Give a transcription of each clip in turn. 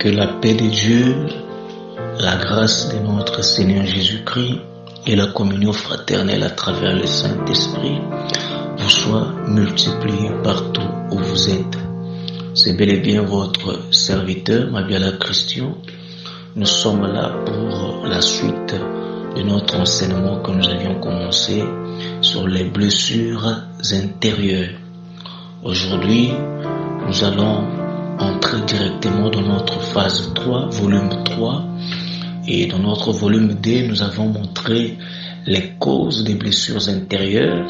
Que la paix de Dieu, la grâce de notre Seigneur Jésus-Christ et la communion fraternelle à travers le Saint-Esprit vous soient multipliés partout où vous êtes. C'est bel et bien votre serviteur, Mabiala Christian. Nous sommes là pour la suite de notre enseignement que nous avions commencé sur les blessures intérieures. Aujourd'hui, nous allons entrer directement dans notre phase 3, volume 3. Et dans notre volume 2, nous avons montré les causes des blessures intérieures.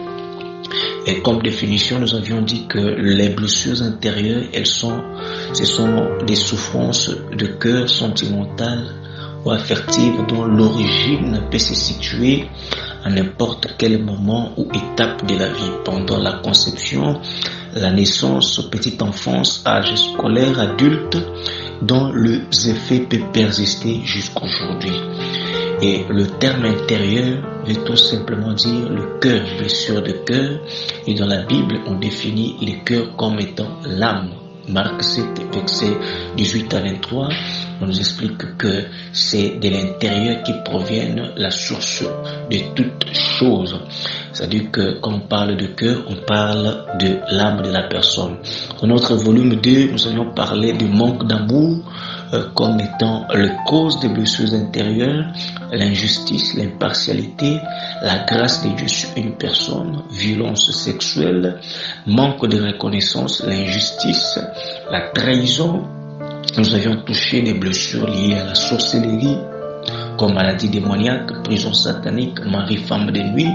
Et comme définition, nous avions dit que les blessures intérieures, ce sont des souffrances de cœur sentimentales ou affectives dont l'origine peut se situer à n'importe quel moment ou étape de la vie, pendant la conception, la naissance, petite enfance, âge scolaire, adulte, dont les effets peuvent persister jusqu'aujourd'hui. Et le terme intérieur veut tout simplement dire le cœur, blessure de cœur. Et dans la Bible, on définit le cœur comme étant l'âme. Marc 7, versets 18 à 23, on nous explique que c'est de l'intérieur qui proviennent la source de toutes choses. C'est-à-dire que quand on parle de cœur, on parle de l'âme de la personne. Dans notre volume 2, nous allons parler du manque d'amour comme étant la cause des blessures intérieures, l'injustice, l'impartialité, la grâce de Dieu sur une personne, violence sexuelle, manque de reconnaissance, l'injustice, la trahison. Nous avions touché des blessures liées à la sorcellerie, comme maladie démoniaque, prison satanique, mari, femme de nuit.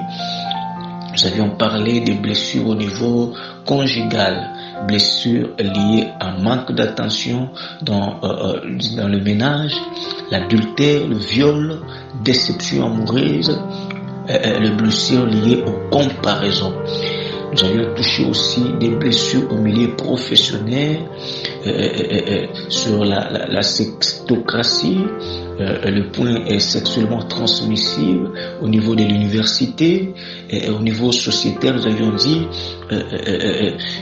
Nous avions parlé des blessures au niveau conjugal, blessures liées à un manque d'attention dans le ménage, l'adultère, le viol, déception amoureuse, les blessures liées aux comparaisons. Nous avions touché aussi des blessures au milieu professionnel, sur la sextocratie, le point est sexuellement transmissible au niveau de l'université, et au niveau sociétaire, nous avions dit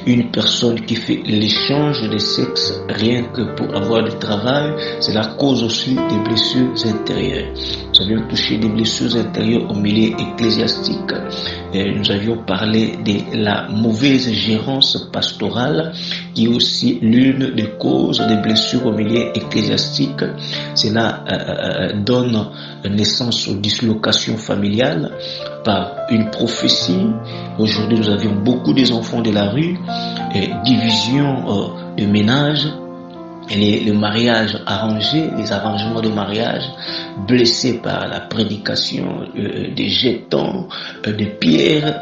une personne qui fait l'échange de sexe rien que pour avoir du travail, c'est la cause aussi des blessures intérieures. Nous avions touché des blessures intérieures au milieu ecclésiastique. Nous avions parlé de la mauvaise gérance pastorale qui est aussi l'une des causes des blessures au milieu ecclésiastique. Cela donne naissance aux dislocations familiales par une prophétie. Aujourd'hui, nous avions beaucoup des enfants de la rue, division de ménage, le mariage arrangé, les arrangements de mariage, blessés par la prédication des jetons, des pierres,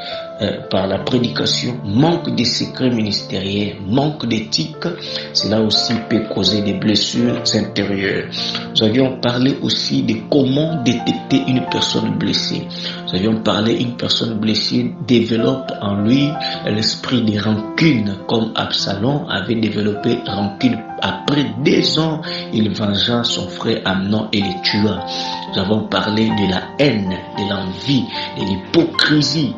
par la prédication, manque de secrets ministériels, manque d'éthique, cela aussi peut causer des blessures intérieures. Nous avions parlé aussi de comment détecter une personne blessée. Nous avions parlé une personne blessée développe en lui l'esprit de rancune, comme Absalom avait développé rancune. Après 2 ans, il vengea son frère Amnon et le tua. Nous avons parlé de la haine, de l'envie, de l'hypocrisie,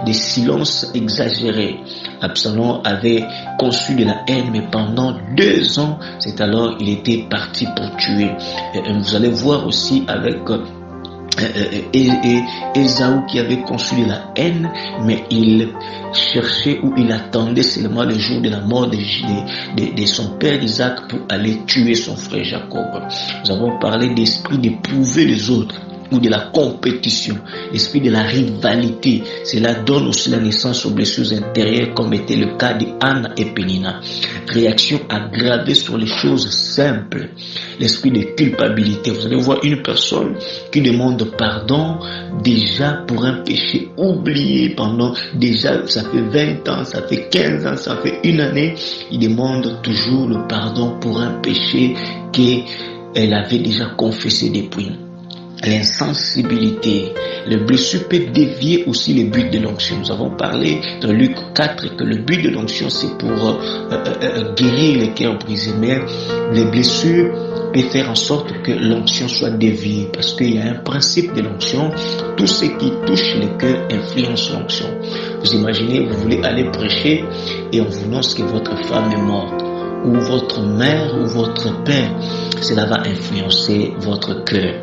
des silences exagérés. Absalom avait conçu de la haine, mais pendant 2 ans, c'est alors il était parti pour tuer. Vous allez voir aussi avec Ésaü qui avait conçu de la haine, mais il cherchait ou il attendait seulement le jour de la mort de son père Isaac pour aller tuer son frère Jacob. Nous avons parlé d'esprit d'éprouver les autres ou de la compétition, l'esprit de la rivalité. Cela donne aussi la naissance aux blessures intérieures, comme était le cas de Anna et Pénina. Réaction aggravée sur les choses simples, l'esprit de culpabilité. Vous allez voir une personne qui demande pardon déjà pour un péché oublié pendant déjà, ça fait 20 ans, ça fait 15 ans, ça fait 1 année. Il demande toujours le pardon pour un péché qu'elle avait déjà confessé depuis. L'insensibilité, le blessure peut dévier aussi le but de l'onction. Nous avons parlé dans Luc 4 que le but de l'onction c'est pour guérir les cœurs brisés, mais les blessures peuvent faire en sorte que l'onction soit déviée, parce qu'il y a un principe de l'onction, tout ce qui touche le cœur influence l'onction. Vous imaginez, vous voulez aller prêcher et on vous annonce que votre femme est morte. ou votre mère ou votre père, cela va influencer votre cœur.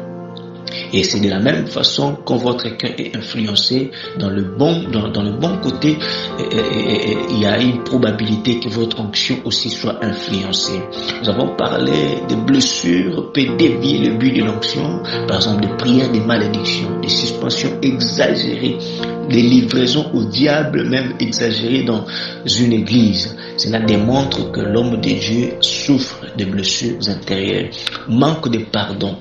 Et c'est de la même façon quand votre cœur est influencé dans le bon côté, il y a une probabilité que votre onction aussi soit influencée. Nous avons parlé de blessures peut dévier le but de l'onction, par exemple de prières, de malédictions, de suspensions exagérées, des livraisons au diable même exagérées dans une église. Cela démontre que l'homme de Dieu souffre de blessures intérieures, manque de pardon,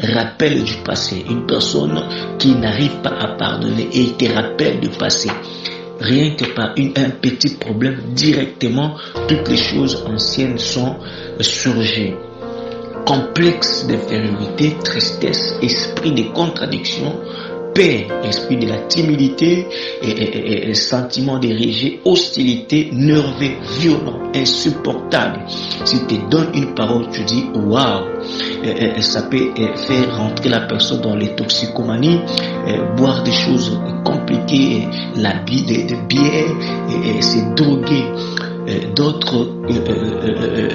rappel du passé. Une personne qui n'arrive pas à pardonner et te rappelle du passé, rien que par un petit problème, directement toutes les choses anciennes sont surgies. Complexe d'infériorité, tristesse, esprit de contradiction, peur, esprit de la timidité, et sentiment de rejet, hostilité, nerveux, violent, insupportable. Si tu te donnes une parole, tu dis waouh, ça peut faire rentrer la personne dans les toxicomanies, boire des choses compliquées, de bière, se droguer. D'autres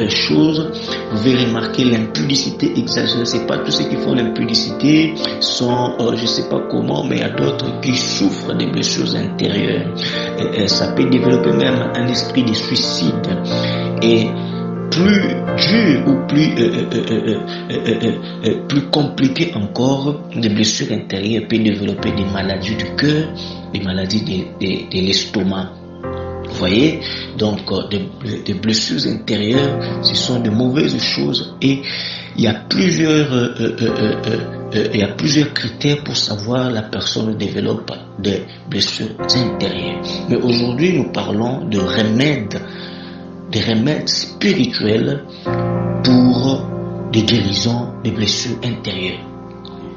choses, vous pouvez remarquer l'impudicité exagérée. C'est pas tous ceux qui font l'impudicité sont, je sais pas comment, mais il y a d'autres qui souffrent des blessures intérieures. Ça peut développer même un esprit de suicide. Et plus dur ou plus compliqué encore, des blessures intérieures peuvent développer des maladies du cœur, des maladies de l'estomac. Vous voyez, donc des blessures intérieures, ce sont de mauvaises choses, et il y a plusieurs critères pour savoir la personne développe des blessures intérieures. Mais aujourd'hui, nous parlons de remèdes spirituels pour des guérisons des blessures intérieures.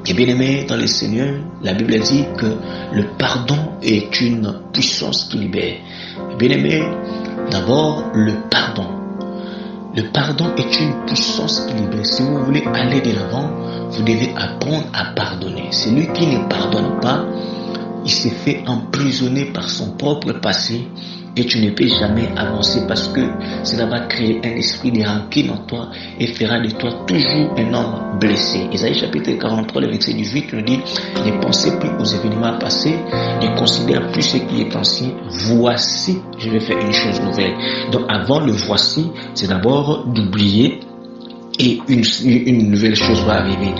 Et bien aimé dans le Seigneur, la Bible dit que le pardon est une puissance qui libère. Bien aimé, d'abord le pardon. Le pardon est une puissance qui libère. Si vous voulez aller de l'avant, vous devez apprendre à pardonner. Celui qui ne pardonne pas, il s'est fait emprisonner par son propre passé, et tu ne peux jamais avancer, parce que cela va créer un esprit de rancune en toi et fera de toi toujours un homme blessé. Isaïe chapitre 43, le verset 18 nous dit: ne pensez plus aux événements passés, ne considérez plus ce qui est ancien, voici, je vais faire une chose nouvelle. Donc avant le voici, c'est d'abord d'oublier, et une nouvelle chose va arriver.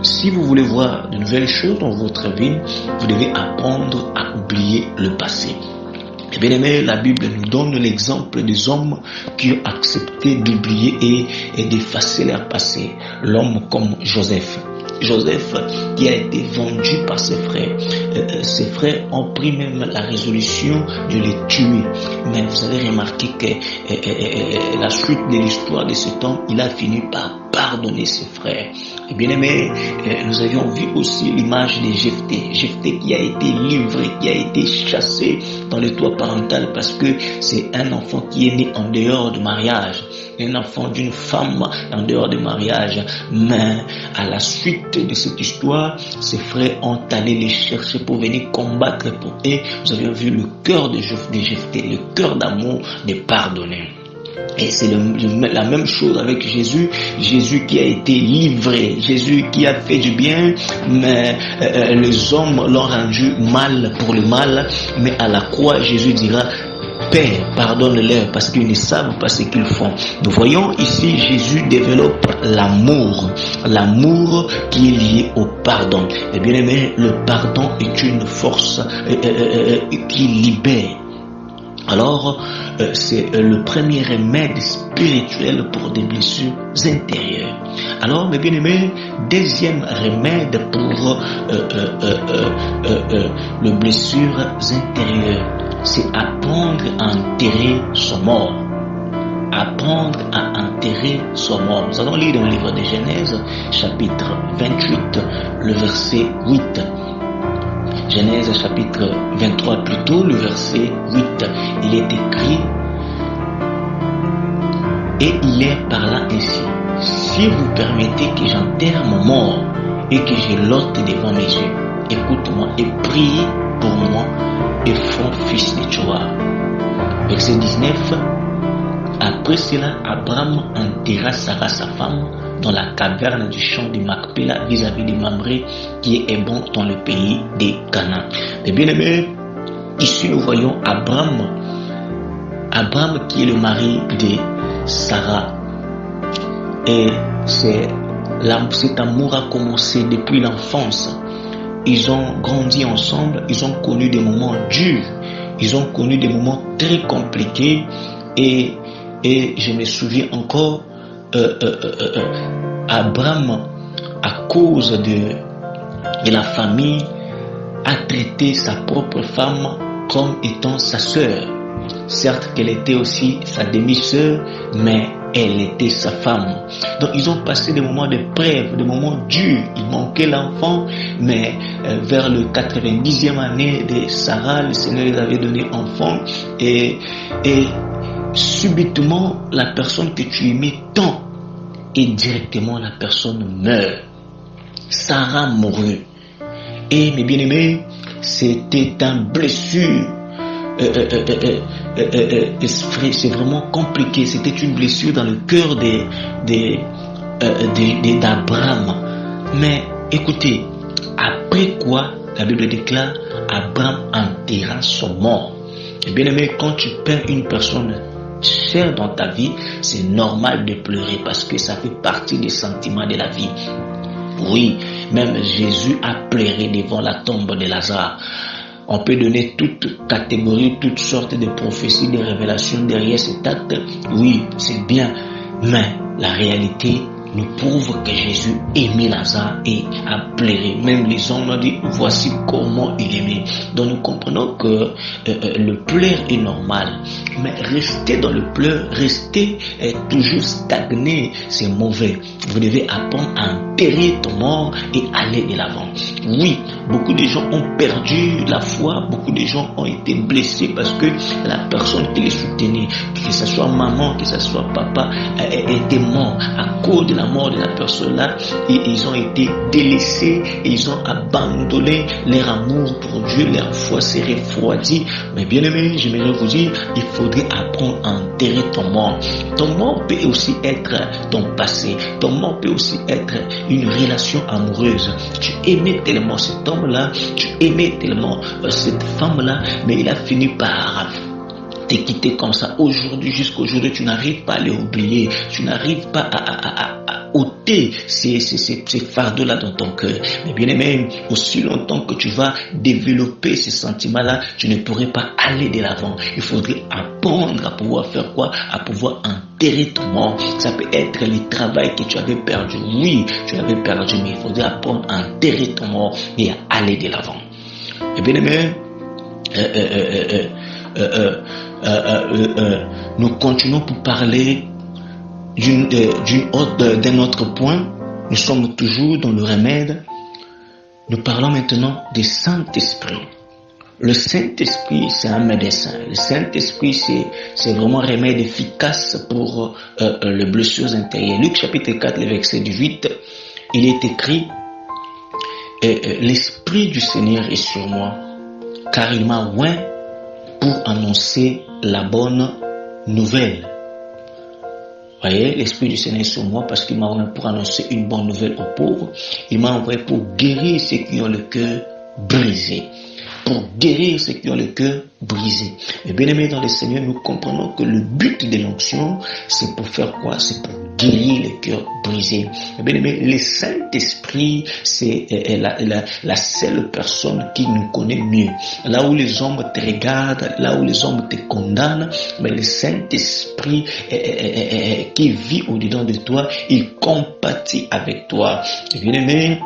Si vous voulez voir de nouvelles choses dans votre vie, vous devez apprendre à oublier le passé. Et bien aimé, la Bible nous donne l'exemple des hommes qui ont accepté d'oublier et d'effacer leur passé. L'homme comme Joseph. Joseph qui a été vendu par ses frères. Ses frères ont pris même la résolution de les tuer. Mais vous avez remarqué que la suite de l'histoire de cet homme, il a fini par pardonner ses frères. Et bien aimé, nous avions vu aussi l'image de Jephthé. Jephthé qui a été livré, qui a été chassé dans le toit parental parce que c'est un enfant qui est né en dehors de mariage. Un enfant d'une femme en dehors de mariage. Mais à la suite de cette histoire, ses frères ont allé les chercher pour venir combattre pour eux. Nous avions vu le cœur de Jephthé, le cœur d'amour de pardonner. Et c'est la même chose avec Jésus. Jésus qui a été livré, Jésus qui a fait du bien, mais les hommes l'ont rendu mal pour le mal. Mais à la croix, Jésus dira: Père, pardonne-leur parce qu'ils ne savent pas ce qu'ils font. Nous voyons ici Jésus développe l'amour qui est lié au pardon. Et bien aimé, le pardon est une force qui libère. Alors, c'est le premier remède spirituel pour des blessures intérieures. Alors, mes bien-aimés, deuxième remède pour les blessures intérieures, c'est apprendre à enterrer son mort. Apprendre à enterrer son mort. Nous allons lire dans le livre de Genèse, chapitre 28, le verset 8. Genèse chapitre 23 plutôt, le verset 8, il est écrit: et il est par là ainsi: si vous permettez que j'enterre mon mort et que je l'ôte devant mes yeux, écoute-moi et prie pour moi, Ephron, fils de Joab. Verset 19, à Après cela, Abraham enterra Sarah, sa femme, dans la caverne du champ de Macpéla vis-à-vis de Mamré, qui est Hébron dans le pays des Canaan. Mais bien aimé, ici nous voyons Abraham qui est le mari de Sarah. Et cet amour a commencé depuis l'enfance. Ils ont grandi ensemble, ils ont connu des moments durs, ils ont connu des moments très compliqués. Et je me souviens encore, Abraham, à cause de la famille, a traité sa propre femme comme étant sa sœur. Certes qu'elle était aussi sa demi-sœur, mais elle était sa femme. Donc ils ont passé des moments de d'épreuve, des moments durs. Il manquait l'enfant, mais vers le 90e année de Sarah, le Seigneur les avait donné enfant. Et subitement, la personne que tu aimais tant, et directement la personne meurt. Sarah mourut. Et mes bien-aimés, c'était une blessure. C'est vraiment compliqué. C'était une blessure dans le cœur d'Abraham. Mais écoutez, après quoi, la Bible déclare, Abraham enterra son mort. Et bien aimé, quand tu perds une personne chère dans ta vie, c'est normal de pleurer parce que ça fait partie des sentiments de la vie. Oui, même Jésus a pleuré devant la tombe de Lazare. On peut donner toute catégorie, toutes sortes de prophéties, de révélations derrière cet acte. Oui, c'est bien, mais la réalité nous prouve que Jésus aimait Lazare et a pleuré. Même les hommes ont dit, voici comment il aimait. Donc nous comprenons que le pleur est normal. Mais rester dans le pleur, rester toujours stagné, c'est mauvais. Vous devez apprendre à enterrer ton mort et aller de l'avant. Oui, beaucoup de gens ont perdu la foi, beaucoup de gens ont été blessés parce que la personne qui les soutenait, que ce soit maman, que ce soit papa, était mort à cause de la mort de la personne là, et ils ont été délaissés, et ils ont abandonné leur amour pour Dieu, leur foi s'est refroidie. Mais bien aimé, j'aimerais vous dire, il faudrait apprendre à enterrer ton mort. Ton mort peut aussi être ton passé, ton mort peut aussi être une relation amoureuse. Tu aimais tellement cet homme là, tu aimais tellement cette femme là, mais il a fini par te quitter comme ça. Aujourd'hui, jusqu'à aujourd'hui, tu n'arrives pas à les oublier, tu n'arrives pas à ôter ces fardeaux-là dans ton cœur. Mais bien aimé, aussi longtemps que tu vas développer ces sentiments-là, tu ne pourrais pas aller de l'avant. Il faudrait apprendre à pouvoir faire quoi? À pouvoir enterrer ton mort. Ça peut être le travail que tu avais perdu. Oui, tu l'avais perdu, mais il faudrait apprendre à enterrer ton mort et à aller de l'avant. Et bien aimé, nous continuons pour parler d'un autre point. Nous sommes toujours dans le remède. Nous parlons maintenant du Saint-Esprit. Le Saint-Esprit, c'est un médecin. Le Saint-Esprit, c'est vraiment un remède efficace pour les blessures intérieures. Luc chapitre 4, le verset 18, il est écrit, l'Esprit du Seigneur est sur moi, car il m'a oint pour annoncer la bonne nouvelle. Voyez, l'Esprit du Seigneur est sur moi parce qu'il m'a envoyé pour annoncer une bonne nouvelle aux pauvres. Il m'a envoyé pour guérir ceux qui ont le cœur brisé. Pour guérir ceux qui ont le cœur brisé. Et bien aimés dans le Seigneur, nous comprenons que le but de l'onction, c'est pour faire quoi? C'est pour guérir le cœur brisé. Et bien aimés, le Saint-Esprit, c'est la seule personne qui nous connaît mieux. Là où les hommes te regardent, là où les hommes te condamnent, mais le Saint-Esprit qui vit au-dedans de toi, il compatit avec toi. Et bien aimés,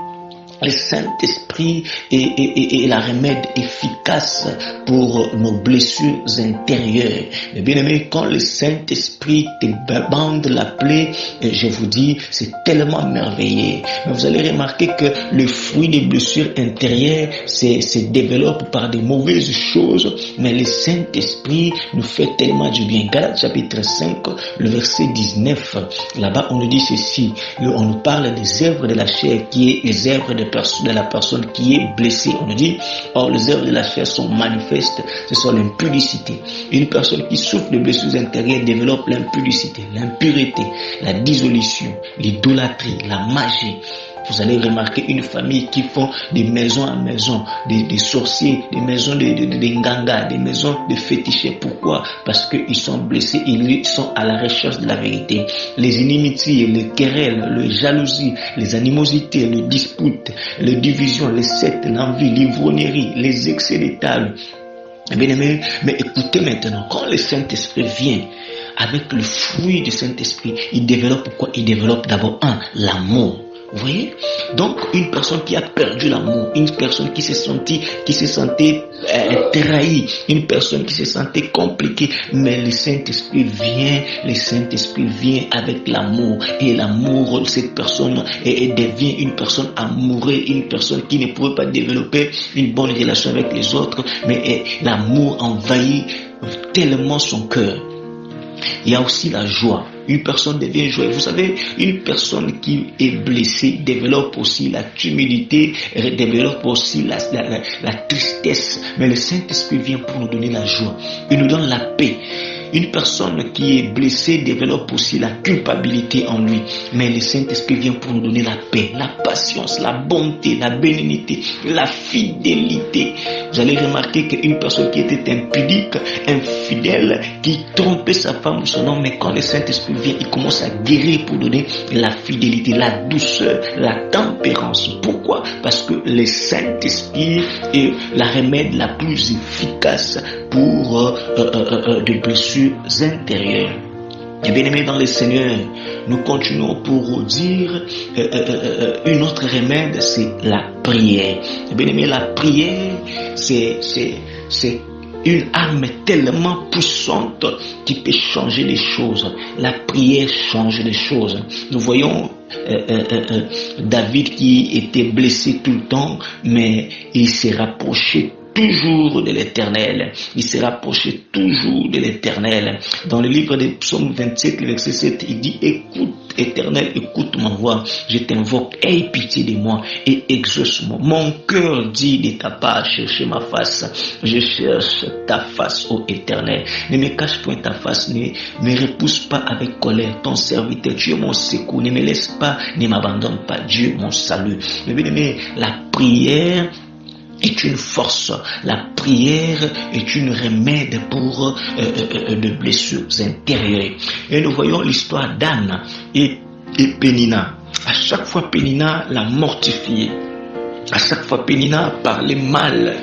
le Saint-Esprit est la remède efficace pour nos blessures intérieures. Mais bien aimé, quand le Saint-Esprit te bande la plaie, je vous dis, c'est tellement merveilleux. Mais vous allez remarquer que le fruit des blessures intérieures se développe par des mauvaises choses, mais le Saint-Esprit nous fait tellement du bien. Galates chapitre 5, le verset 19, là-bas on nous dit ceci, on nous parle des œuvres de la chair qui est les œuvres de de la personne qui est blessée. On nous dit, or les œuvres de la chair sont manifestes, ce sont l'impudicité. Une personne qui souffre de blessures intérieures développe l'impudicité, l'impureté, la dissolution, l'idolâtrie, la magie. Vous allez remarquer une famille qui font des maisons à maison, des sorciers, des maisons de nganga, des maisons de fétichés. Pourquoi? Parce qu'ils sont blessés, ils sont à la recherche de la vérité. Les inimitiés, les querelles, les jalousies, les animosités, les disputes, les divisions, les sectes, l'envie, l'ivrognerie, les excès de table. Bien aimé, mais écoutez maintenant, quand le Saint-Esprit vient, avec le fruit du Saint-Esprit, il développe quoi? Il développe d'abord l'amour. Vous voyez? Donc, une personne qui a perdu l'amour, une personne qui se sentait trahie, une personne qui se sentait compliquée, mais le Saint-Esprit vient avec l'amour, et l'amour de cette personne devient une personne amoureuse, une personne qui ne pouvait pas développer une bonne relation avec les autres, mais l'amour envahit tellement son cœur. Il y a aussi la joie. Une personne devient joyeuse. Vous savez, une personne qui est blessée développe aussi la timidité, développe aussi la tristesse. Mais le Saint-Esprit vient pour nous donner la joie. Il nous donne la paix. Une personne qui est blessée développe aussi la culpabilité en lui. Mais le Saint-Esprit vient pour nous donner la paix, la patience, la bonté, la bénignité, la fidélité. Vous allez remarquer qu'une personne qui était impudique, infidèle, qui trompait sa femme ou son homme, mais quand le Saint-Esprit vient, il commence à guérir pour donner la fidélité, la douceur, la tempérance. Pourquoi? Parce que le Saint-Esprit est la remède la plus efficace pour des blessures intérieures. Et bien aimé dans le Seigneur, nous continuons pour dire une autre remède, c'est la prière. Et bien aimé, la prière, c'est une arme tellement puissante qui peut changer les choses. La prière change les choses. Nous voyons David qui était blessé tout le temps, mais il s'est rapproché toujours de l'Éternel. Il s'est rapproché toujours de l'Éternel. Dans le livre des Psaumes 27, le verset 7, il dit, écoute, Éternel, écoute ma voix. Je t'invoque, aie pitié de moi et exauce-moi. Mon cœur dit de ta part, cherchez ma face. Je cherche ta face, ô Éternel. Ne me cache point ta face, ne me repousse pas avec colère. Ton serviteur, tu es mon secours. Ne me laisse pas, ne m'abandonne pas. Dieu, mon salut. Mais bien aimé, la prière est une force. La prière est une remède pour de blessures intérieures. Et nous voyons l'histoire d'Anne et Pénina. À chaque fois, Pénina l'a mortifiée. À chaque fois, Pénina parlait mal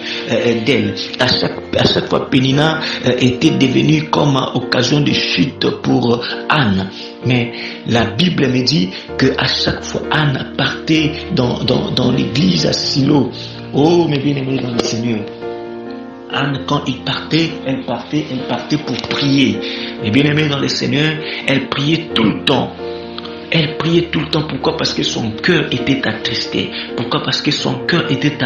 d'elle. À chaque fois, Pénina était devenue comme occasion de chute pour Anne. Mais la Bible me dit que à chaque fois, Anne partait dans l'église à Silo. Oh, mes bien-aimés dans le Seigneur. Anne, quand elle partait pour prier. Mes bien-aimés dans le Seigneur, elle priait tout le temps. Elle priait tout le temps. Pourquoi? Parce que son cœur était attristé. Pourquoi? Parce que son cœur était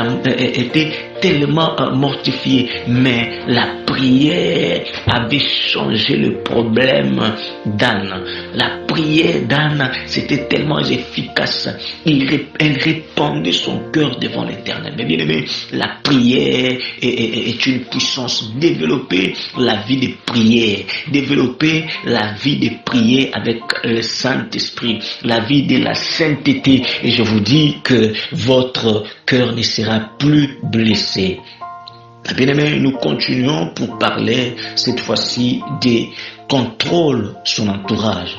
tellement mortifié. Mais la prière avait changé le problème d'Anne. La prière d'Anne, c'était tellement efficace. Elle répandait son cœur devant l'Éternel. Mais bien aimé, la prière est une puissance. Développer la vie de prière. Développer la vie de prière avec le Saint-Esprit. La vie de la sainteté, et je vous dis que votre cœur ne sera plus blessé. Bien aimé, nous continuons pour parler cette fois-ci des contrôles sur son entourage.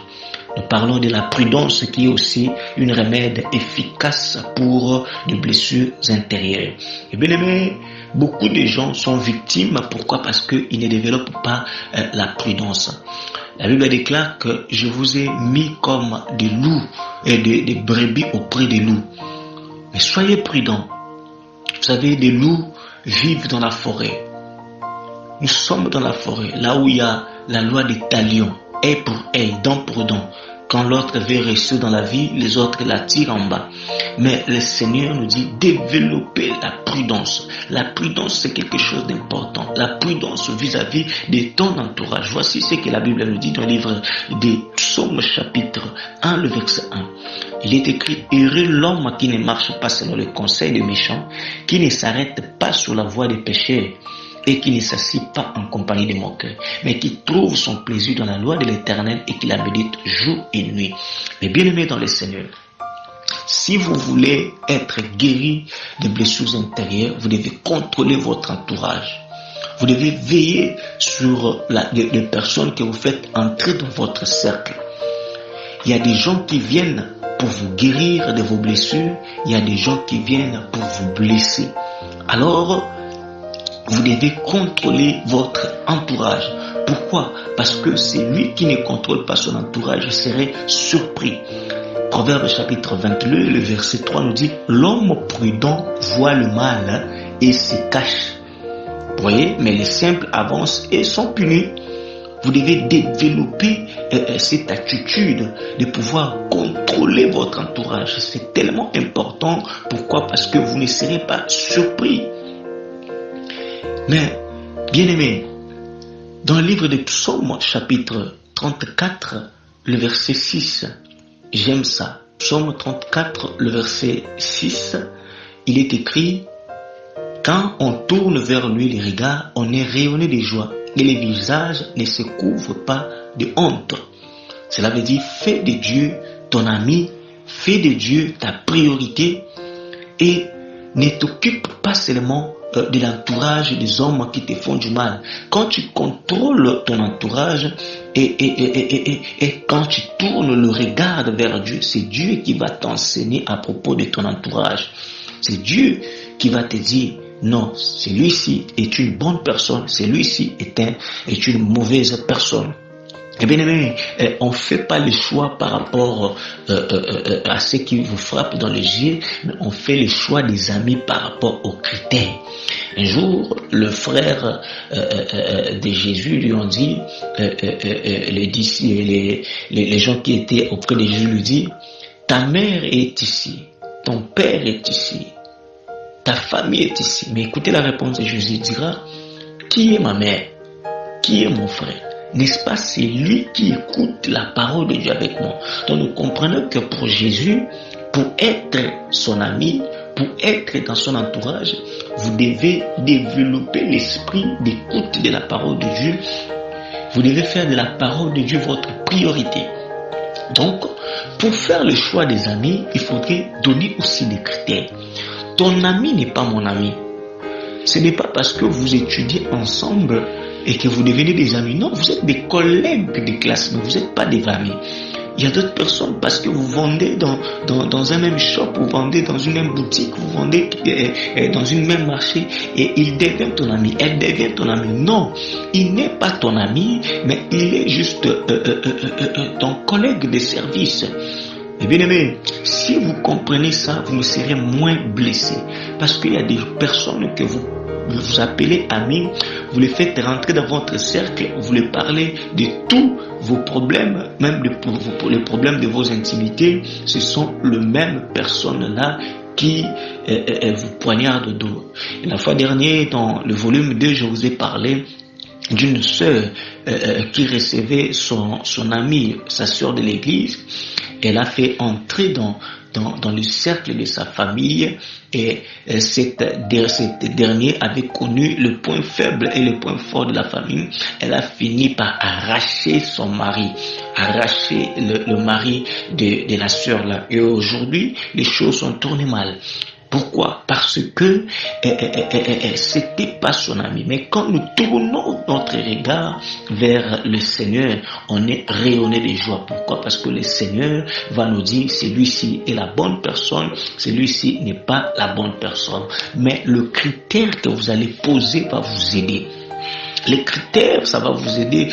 Nous parlons de la prudence qui est aussi une remède efficace pour des blessures intérieures. Et bien aimé, beaucoup de gens sont victimes. Pourquoi? Parce qu'ils ne développent pas la prudence. La Bible déclare que je vous ai mis comme des loups et des brebis auprès des loups. Mais soyez prudents. Vous savez, des loups vivent dans la forêt. Nous sommes dans la forêt, là où il y a la loi des talions, œil pour œil, dent pour dent. Quand l'autre veut réussir dans la vie, les autres l'attirent en bas. Mais le Seigneur nous dit développer la prudence. La prudence, c'est quelque chose d'important. La prudence vis-à-vis de ton entourage. Voici ce que la Bible nous dit dans le livre des Psaumes chapitre 1, le verset 1. Il est écrit, heureux l'homme qui ne marche pas selon le conseil des méchants, qui ne s'arrête pas sur la voie des pécheurs, et qui ne s'assied pas en compagnie des moqueurs, mais qui trouve son plaisir dans la loi de l'Éternel et qui la médite jour et nuit. Mais bien aimés dans le Seigneur, si vous voulez être guéri de blessures intérieures, vous devez contrôler votre entourage. Vous devez veiller sur les personnes que vous faites entrer dans votre cercle. Il y a des gens qui viennent pour vous guérir de vos blessures, il y a des gens qui viennent pour vous blesser. Alors, vous devez contrôler votre entourage. Pourquoi? Parce que celui qui ne contrôle pas son entourage serait surpris. Proverbe chapitre 22, le verset 3 nous dit « L'homme prudent voit le mal et se cache. » Vous voyez, mais les simples avancent et sont punis. Vous devez développer cette attitude de pouvoir contrôler votre entourage. C'est tellement important. Pourquoi? Parce que vous ne serez pas surpris. Mais, bien aimé, dans le livre de Psaumes, chapitre 34, le verset 6, j'aime ça. Psaume 34, le verset 6, il est écrit, quand on tourne vers lui les regards, on est rayonné de joie et les visages ne se couvrent pas de honte. Cela veut dire, fais de Dieu ton ami, fais de Dieu ta priorité et ne t'occupe pas seulement de l'entourage des hommes qui te font du mal. Quand tu contrôles ton entourage et quand tu tournes le regard vers Dieu, c'est Dieu qui va t'enseigner à propos de ton entourage. C'est Dieu qui va te dire non, celui-ci est une bonne personne, celui-ci est une mauvaise personne. Eh bien aimé, on ne fait pas le choix par rapport à ce qui vous frappe dans les yeux, mais on fait le choix des amis par rapport aux critères. Un jour, le frère de Jésus lui ont dit, les gens qui étaient auprès de Jésus lui disent, ta mère est ici, ton père est ici, ta famille est ici. Mais écoutez la réponse de Jésus, il dira, qui est ma mère? Qui est mon frère? N'est-ce pas, c'est lui qui écoute la parole de Dieu avec moi. Donc nous comprenons que pour Jésus, pour être son ami, pour être dans son entourage, vous devez développer l'esprit d'écoute de la parole de Dieu. Vous devez faire de la parole de Dieu votre priorité. Donc, pour faire le choix des amis, il faudrait donner aussi des critères. Ton ami n'est pas mon ami. Ce n'est pas parce que vous étudiez ensemble et que vous devenez des amis. Non, vous êtes des collègues de classe, mais vous n'êtes pas des amis. Il y a d'autres personnes parce que vous vendez dans un même shop, vous vendez dans une même boutique, vous vendez dans une même marché et il devient ton ami, elle devient ton ami. Non, il n'est pas ton ami, mais il est juste ton collègue de service. Et bien aimé, si vous comprenez ça, vous serez moins blessé. Parce qu'il y a des personnes que vous appelez amis, vous les faites rentrer dans votre cercle, vous les parlez de tous vos problèmes, même pour les problèmes de vos intimités. Ce sont les mêmes personnes-là qui vous poignardent au dos. Et la fois dernière, dans le volume 2, je vous ai parlé d'une sœur qui recevait son amie, sa sœur de l'église. Elle a fait entrer dans le cercle de sa famille et cette dernière avait connu le point faible et le point fort de la famille. Elle a fini par arracher son mari, arracher le mari de la sœur là. Et aujourd'hui, les choses sont tournées mal. Pourquoi? Parce que c'était pas son ami. Mais quand nous tournons notre regard vers le Seigneur, on est rayonné de joie. Pourquoi? Parce que le Seigneur va nous dire celui-ci est la bonne personne, celui-ci n'est pas la bonne personne. Mais le critère que vous allez poser va vous aider. Les critères, ça va vous aider.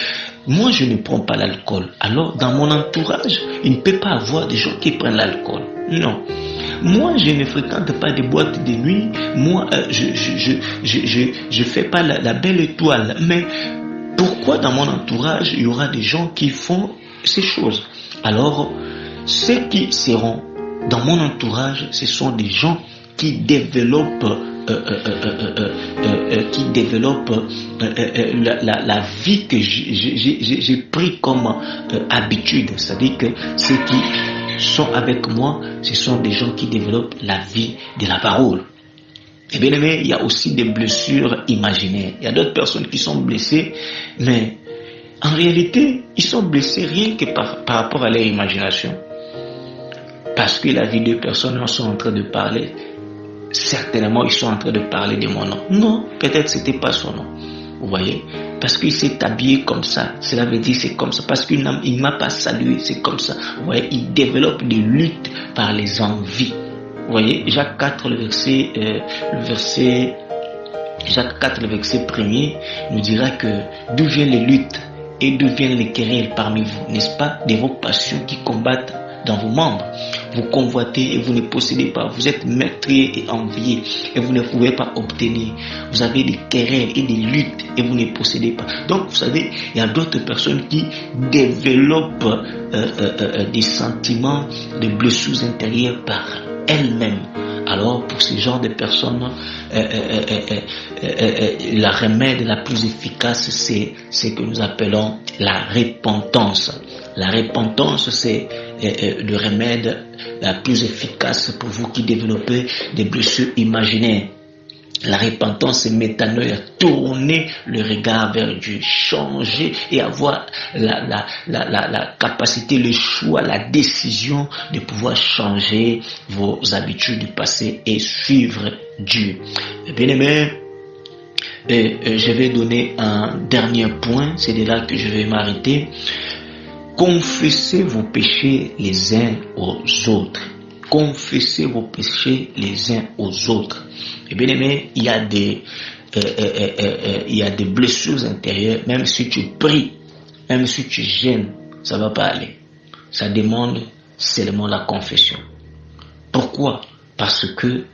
Moi, je ne prends pas l'alcool. Alors, dans mon entourage, il ne peut pas avoir des gens qui prennent l'alcool. Non. Moi, je ne fréquente pas des boîtes de nuit. Moi, je fais pas la belle étoile. Mais pourquoi dans mon entourage, il y aura des gens qui font ces choses. Alors, ceux qui seront dans mon entourage, ce sont des gens qui développent la vie que j'ai pris comme habitude. C'est-à-dire que ceux qui sont avec moi, ce sont des gens qui développent la vie de la parole. Et bien aimé, il y a aussi des blessures imaginaires. Il y a d'autres personnes qui sont blessées, mais en réalité, ils sont blessés rien que par rapport à leur imagination. Parce que la vie de personnes sont en train de parler, certainement ils sont en train de parler de mon nom. Non, peut-être c'était pas son nom. Vous voyez? Parce qu'il s'est habillé comme ça. Cela veut dire c'est comme ça. Parce qu'il ne m'a pas salué, c'est comme ça. Vous voyez? Il développe des luttes par les envies. Vous voyez? Jacques 4, Jacques 4, le verset 1er, nous dira que d'où viennent les luttes et d'où viennent les querelles parmi vous, n'est-ce pas? De vos passions qui combattent dans vos membres. Vous convoitez et vous ne possédez pas. Vous êtes meurtriers et enviés et vous ne pouvez pas obtenir. Vous avez des querelles et des luttes et vous ne possédez pas. Donc, vous savez, il y a d'autres personnes qui développent des sentiments de blessures intérieures par elles-mêmes. Alors, pour ce genre de personnes, la remède la plus efficace, c'est ce que nous appelons la repentance. La repentance, c'est le remède la plus efficace pour vous qui développez des blessures imaginaires. La repentance, c'est métanoïa, tourner le regard vers Dieu, changer et avoir la capacité, le choix, la décision de pouvoir changer vos habitudes du passé et suivre Dieu. Bien aimé, je vais donner un dernier point, c'est de là que je vais m'arrêter. Confessez vos péchés les uns aux autres. Confessez vos péchés les uns aux autres. Et bien aimé, il y a des blessures intérieures. Même si tu pries, même si tu gênes, ça va pas aller. Ça demande seulement la confession. Pourquoi? Parce que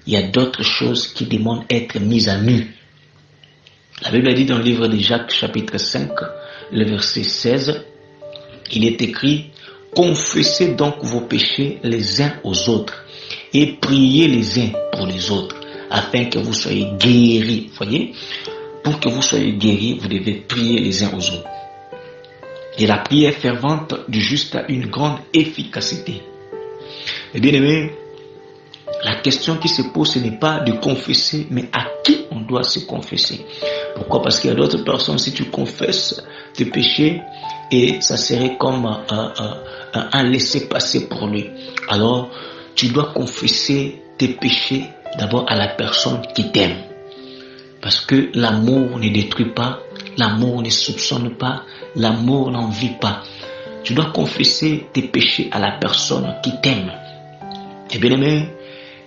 il y a d'autres choses qui demandent être mises à nu. La Bible dit dans le livre de Jacques, chapitre 5, le verset 16, il est écrit: confessez donc vos péchés les uns aux autres et priez les uns pour les autres afin que vous soyez guéris. Voyez, pour que vous soyez guéris, vous devez prier les uns aux autres. Et la prière fervente du juste a une grande efficacité. Et bien aimé, la question qui se pose, ce n'est pas de confesser, mais à qui on doit se confesser. Pourquoi? Parce qu'il y a d'autres personnes, si tu confesses tes péchés, et ça serait comme un laisser-passer pour lui. Alors, tu dois confesser tes péchés d'abord à la personne qui t'aime. Parce que l'amour ne détruit pas, l'amour ne soupçonne pas, l'amour n'envie pas. Tu dois confesser tes péchés à la personne qui t'aime. Et bien aimé,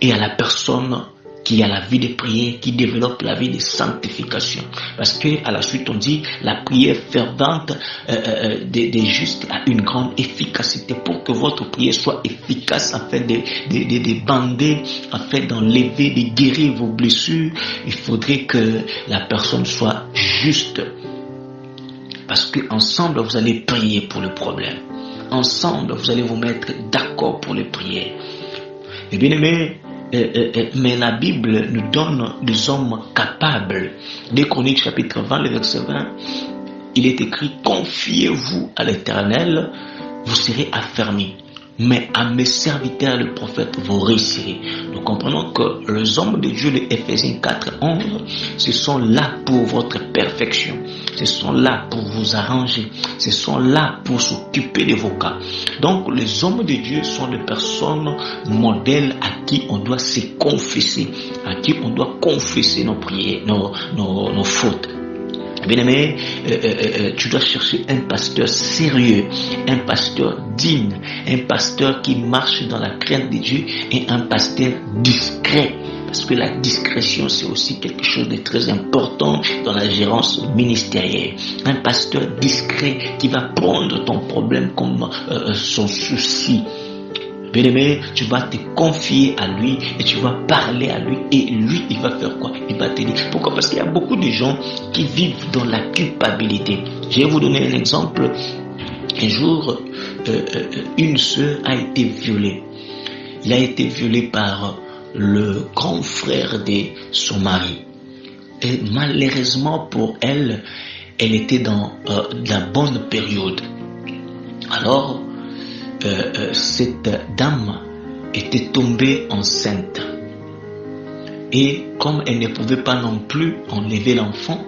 et à la personne qui a la vie de prière, qui développe la vie de sanctification. Parce que à la suite on dit la prière fervente des justes a une grande efficacité. Pour que votre prière soit efficace afin de bander, afin d'enlever, de guérir vos blessures, il faudrait que la personne soit juste. Parce que ensemble vous allez prier pour le problème. Ensemble vous allez vous mettre d'accord pour les prières. Et bien aimé, mais la Bible nous donne des hommes capables. Des Chroniques chapitre 20, le verset 20, il est écrit: confiez-vous à l'Éternel, vous serez affermis. Mais à mes serviteurs, le prophète, vous réussirez. Nous comprenons que les hommes de Dieu de Éphésiens 4, 11, ce sont là pour votre perfection. Ce sont là pour vous arranger. Ce sont là pour s'occuper de vos cas. Donc, les hommes de Dieu sont des personnes modèles à qui on doit se confesser, à qui on doit confesser nos prières, nos fautes. Bien aimé, tu dois chercher un pasteur sérieux, un pasteur digne, un pasteur qui marche dans la crainte de Dieu et un pasteur discret. Parce que la discrétion, c'est aussi quelque chose de très important dans la gérance ministérielle. Un pasteur discret qui va prendre ton problème comme son souci. Bien aimé, tu vas te confier à lui et tu vas parler à lui et lui, il va faire quoi? Il va te dire. Pourquoi? Parce qu'il y a beaucoup de gens qui vivent dans la culpabilité. Je vais vous donner un exemple. Un jour, une sœur a été violée. Il a été violé par le grand frère de son mari. Et malheureusement pour elle, elle était dans la bonne période. Alors, cette dame était tombée enceinte. Et comme elle ne pouvait pas non plus enlever l'enfant,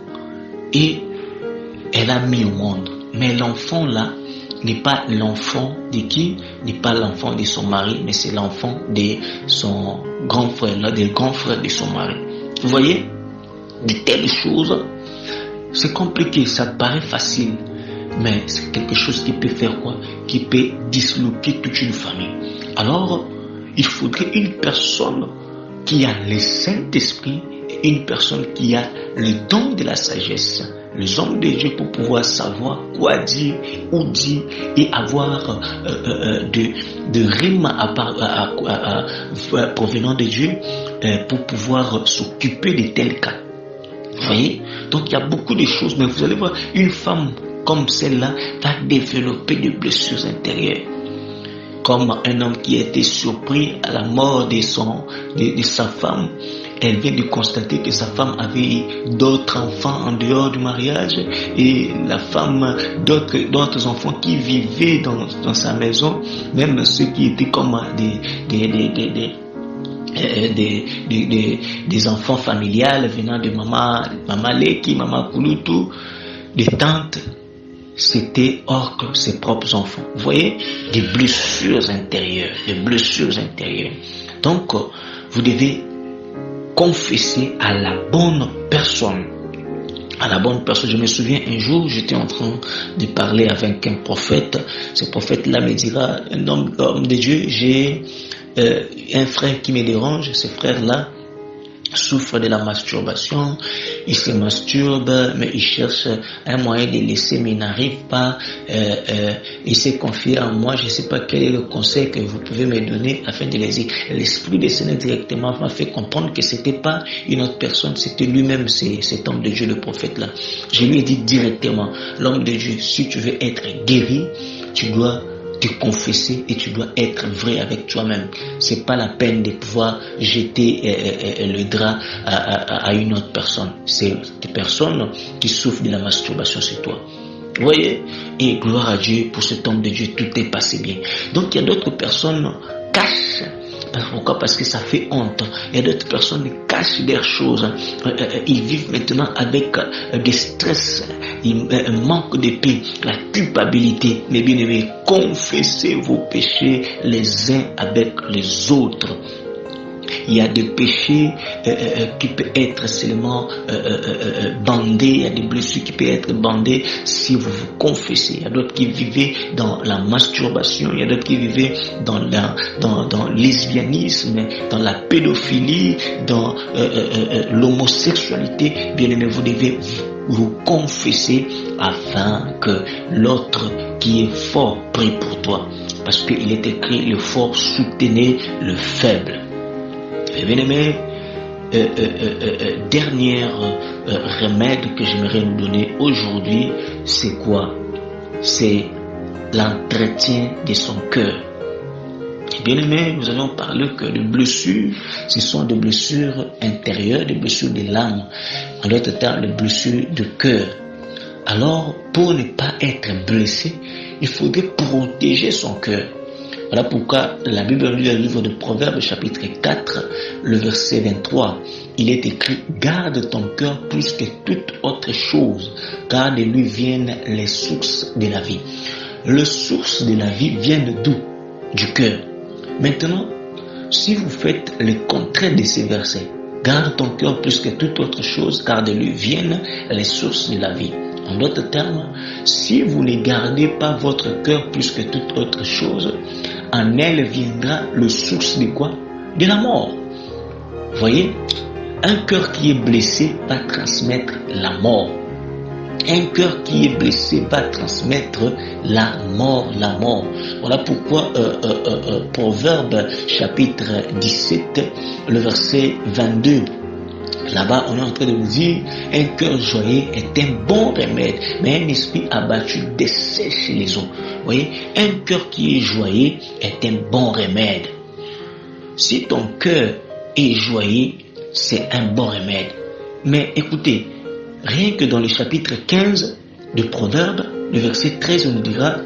et elle a mis au monde. Mais l'enfant là n'est pas l'enfant de qui? N'est pas l'enfant de son mari, mais c'est l'enfant de son grand frère, là, des grands frères de son mari. Vous voyez, de telles choses, c'est compliqué, ça paraît facile, mais c'est quelque chose qui peut faire quoi? Qui peut disloquer toute une famille. Alors, il faudrait une personne qui a le Saint-Esprit et une personne qui a le don de la sagesse, les hommes de Dieu, pour pouvoir savoir quoi dire, où dire et avoir de rimes provenant de Dieu pour pouvoir s'occuper de tels cas. Vous voyez? Donc il y a beaucoup de choses, mais vous allez voir, une femme comme celle-là va développer des blessures intérieures. Comme un homme qui a été surpris à la mort de sa femme, elle vient de constater que sa femme avait d'autres enfants en dehors du mariage et la femme d'autres enfants qui vivaient dans sa maison, même ceux qui étaient comme des enfants familiales venant de maman Leki, maman Kouloutou, des tantes. C'était hors que ses propres enfants. Vous voyez, des blessures intérieures, Donc, vous devez confesser à la bonne personne. Je me souviens un jour, j'étais en train de parler avec un prophète. Ce prophète-là me dira, un homme de Dieu, j'ai un frère qui me dérange. Ce frère-là souffre de la masturbation, il se masturbe, mais il cherche un moyen de laisser, mais il n'arrive pas. Il s'est confié à moi, je ne sais pas quel est le conseil que vous pouvez me donner afin de les aider. L'Esprit de Seigneur directement m'a fait comprendre que c'était pas une autre personne, c'était lui-même, cet homme de Dieu, le prophète là. Je lui ai dit directement, l'homme de Dieu, si tu veux être guéri, tu dois te confesser et tu dois être vrai avec toi-même. C'est pas la peine de pouvoir jeter le drap à une autre personne. C'est des personnes qui souffrent de la masturbation, c'est toi. Vous voyez? Et gloire à Dieu, pour cet homme de Dieu, tout est passé bien. Donc il y a d'autres personnes cachent. Pourquoi? Parce que ça fait honte. Il y a d'autres personnes qui cachent des choses. Ils vivent maintenant avec des stress, un manque de paix, la culpabilité. Mais bien aimés, confessez vos péchés les uns avec les autres. Il y a des péchés qui peuvent être seulement bandés, il y a des blessures qui peuvent être bandées si vous vous confessez. Il y a d'autres qui vivaient dans la masturbation, il y a d'autres qui vivaient dans le lesbianisme, dans la pédophilie, dans l'homosexualité. Bien aimé, vous devez vous confesser afin que l'autre qui est fort prie pour toi. Parce qu'il est écrit, le fort soutenez le faible. Et bien aimé, dernier remède que j'aimerais nous donner aujourd'hui, c'est quoi? C'est l'entretien de son cœur. Et bien aimé, nous allons parler que les blessures, ce sont des blessures intérieures, des blessures de l'âme. En d'autres termes, les blessures de cœur. Alors, pour ne pas être blessé, il faudrait protéger son cœur. Voilà pourquoi la Bible dit dans le livre de Proverbes, chapitre 4, le verset 23, il est écrit « Garde ton cœur plus que toute autre chose, car de lui viennent les sources de la vie. » Les sources de la vie viennent d'où? Du cœur. Maintenant, si vous faites le contraire de ces versets, « Garde ton cœur plus que toute autre chose, car de lui viennent les sources de la vie. » En d'autres termes, si vous ne gardez pas votre cœur plus que toute autre chose, en elle viendra le source de quoi? De la mort. Vous voyez, un cœur qui est blessé va transmettre la mort. Un cœur qui est blessé va transmettre la mort. Voilà pourquoi Proverbe chapitre 17, le verset 22, Là-bas, on est en train de nous dire, un cœur joyeux est un bon remède, mais un esprit abattu dessèche les os. Vous voyez, un cœur qui est joyeux est un bon remède. Si ton cœur est joyeux, c'est un bon remède. Mais écoutez, rien que dans le chapitre 15 de Proverbes, le verset 13, on nous dira,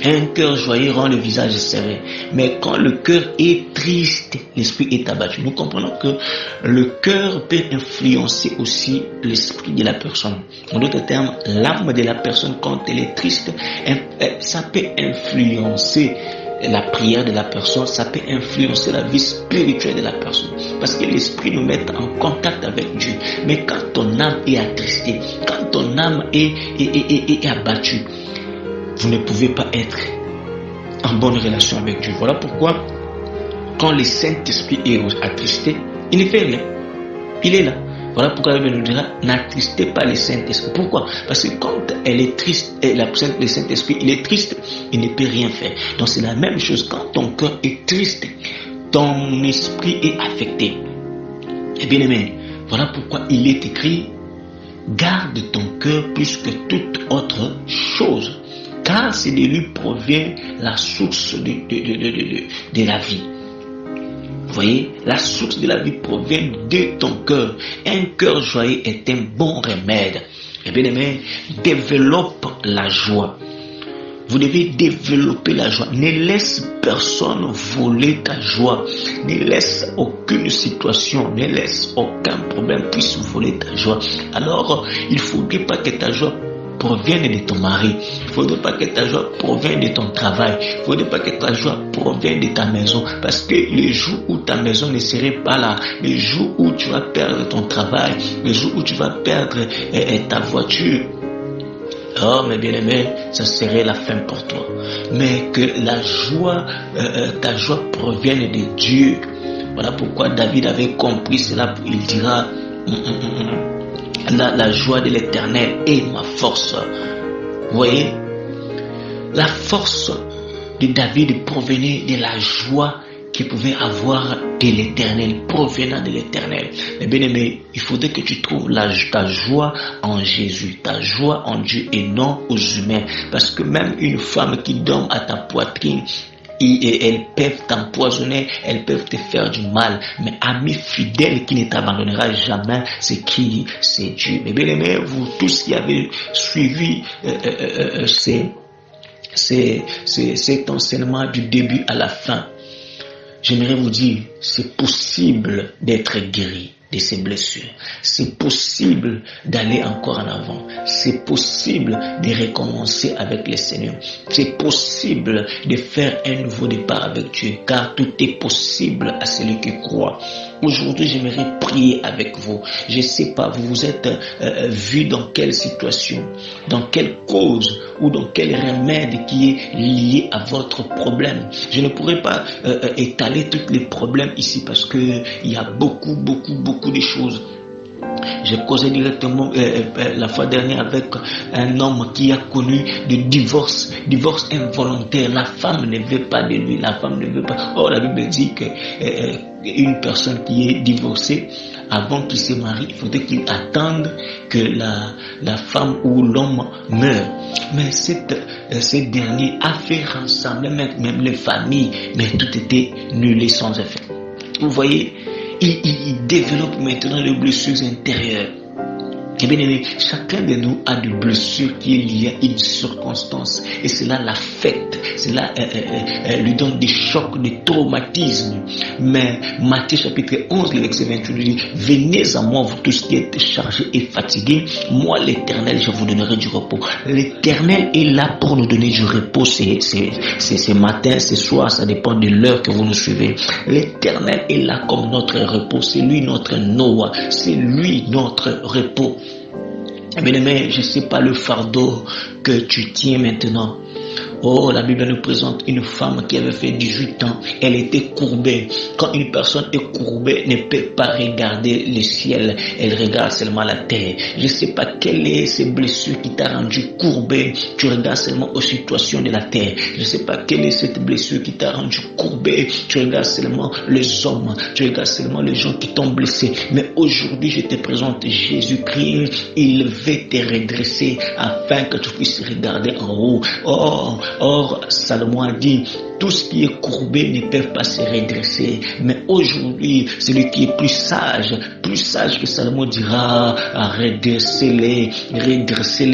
un cœur joyeux rend le visage serein. Mais quand le cœur est triste, l'esprit est abattu. Nous comprenons que le cœur peut influencer aussi l'esprit de la personne. En d'autres termes, l'âme de la personne, quand elle est triste, ça peut influencer la prière de la personne, ça peut influencer la vie spirituelle de la personne. Parce que l'esprit nous met en contact avec Dieu. Mais quand ton âme est attristée, quand ton âme est abattue, vous ne pouvez pas être en bonne relation avec Dieu. Voilà pourquoi, quand le Saint-Esprit est attristé, il ne fait rien. Il est là. Voilà pourquoi la Bible nous dira, n'attristez pas le Saint-Esprit. Pourquoi? Parce que quand elle est triste, le Saint-Esprit, il est triste, il ne peut rien faire. Donc c'est la même chose. Quand ton cœur est triste, ton esprit est affecté. Et bien aimé, voilà pourquoi il est écrit, garde ton cœur plus que toute autre chose. Car c'est de lui provient la source de la vie. Vous voyez, la source de la vie provient de ton cœur. Un cœur joyeux est un bon remède. Et bien aimé, développe la joie. Vous devez développer la joie. Ne laisse personne voler ta joie. Ne laisse aucune situation, ne laisse aucun problème puisse voler ta joie. Alors, il ne faudrait pas que ta joie provienne de ton mari. Il ne faudrait pas que ta joie provienne de ton travail. Il ne faudrait pas que ta joie provienne de ta maison. Parce que le jour où ta maison ne serait pas là, le jour où tu vas perdre ton travail, le jour où tu vas perdre ta voiture, oh, mes bien-aimés, ça serait la fin pour toi. Mais que la joie, ta joie provienne de Dieu. Voilà pourquoi David avait compris cela. Il dira, la joie de l'Éternel est ma force. Vous voyez, la force de David provenait de la joie qu'il pouvait avoir de l'Éternel, provenant de l'Éternel. Mais bien aimé, il faudrait que tu trouves ta joie en Jésus, ta joie en Dieu et non aux humains. Parce que même une femme qui dort à ta poitrine, elles peuvent t'empoisonner, elles peuvent te faire du mal. Mais ami fidèle qui ne t'abandonnera jamais, c'est qui? C'est Dieu. Mais bien aimé, vous tous qui avez suivi cet enseignement du début à la fin, j'aimerais vous dire, c'est possible d'être guéri de ces blessures. C'est possible d'aller encore en avant. C'est possible de recommencer avec le Seigneur. C'est possible de faire un nouveau départ avec Dieu, car tout est possible à celui qui croit. Aujourd'hui, j'aimerais prier avec vous. Je ne sais pas, vous vous êtes vu dans quelle situation, dans quelle cause ou dans quel remède qui est lié à votre problème. Je ne pourrais pas étaler tous les problèmes ici parce que il y a beaucoup de choses. J'ai causé directement la fois dernière avec un homme qui a connu de divorce involontaire. La femme ne veut pas de lui, la femme ne veut pas. Or, la Bible dit que une personne qui est divorcée, avant qu'il se marie, il faudrait qu'il attende que la femme ou l'homme meure. Mais ce dernier a fait rassembler même les familles, mais tout était nul et sans effet. Vous voyez, il développe maintenant les blessures intérieures. Et bien aimé, chacun de nous a des blessures qui est liée à une circonstance. Et cela l'affecte. Cela lui donne des chocs, des traumatismes. Mais Matthieu chapitre 11, le verset 28 dit, venez à moi, vous tous qui êtes chargés et fatigués. Moi, l'Éternel, je vous donnerai du repos. L'Éternel est là pour nous donner du repos. C'est matin, c'est soir, ça dépend de l'heure que vous nous suivez. L'Éternel est là comme notre repos. C'est lui notre Noah. C'est lui notre repos. Bien aimé, je ne sais pas le fardeau que tu tiens maintenant Oh, la Bible nous présente une femme qui avait fait 18 ans. Elle était courbée. Quand une personne est courbée, ne peut pas regarder le ciel. Elle regarde seulement la terre. Je ne sais pas quelle est ces blessures qui t'a rendu courbée. Tu regardes seulement aux situations de la terre. Je ne sais pas quelle est cette blessure qui t'a rendu courbée. Tu regardes seulement les hommes. Tu regardes seulement les gens qui t'ont blessé. Mais aujourd'hui, je te présente Jésus-Christ. Il veut te redresser afin que tu puisses regarder en haut. Or, Salomon a dit, tout ce qui est courbé ne peut pas se redresser. Mais aujourd'hui, celui qui est plus sage que Salomon dira, redressez-les,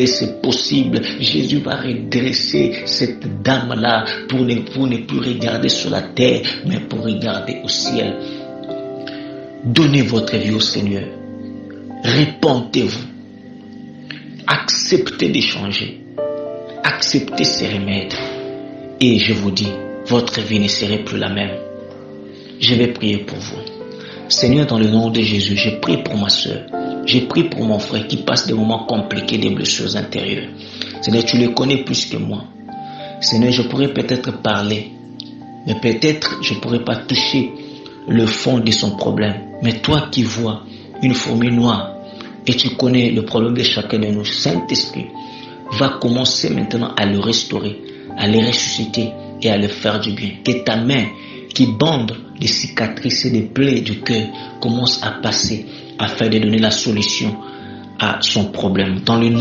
c'est possible. Jésus va redresser cette dame-là pour ne plus regarder sur la terre, mais pour regarder au ciel. Donnez votre vie au Seigneur. Répentez-vous. Acceptez d'échanger. Acceptez ces remèdes. Et je vous dis, votre vie ne serait plus la même. Je vais prier pour vous. Seigneur, dans le nom de Jésus, je prie pour ma soeur. Je prie pour mon frère qui passe des moments compliqués, des blessures intérieures. Seigneur, tu les connais plus que moi. Seigneur, je pourrais peut-être parler, mais peut-être je ne pourrais pas toucher le fond de son problème. Mais toi qui vois une fourmi noire et tu connais le problème de chacun de nous, Saint-Esprit, va commencer maintenant à le restaurer, à le ressusciter et à le faire du bien. Que ta main qui bande des cicatrices et des plaies du cœur commence à passer afin de donner la solution à son problème. Dans le nom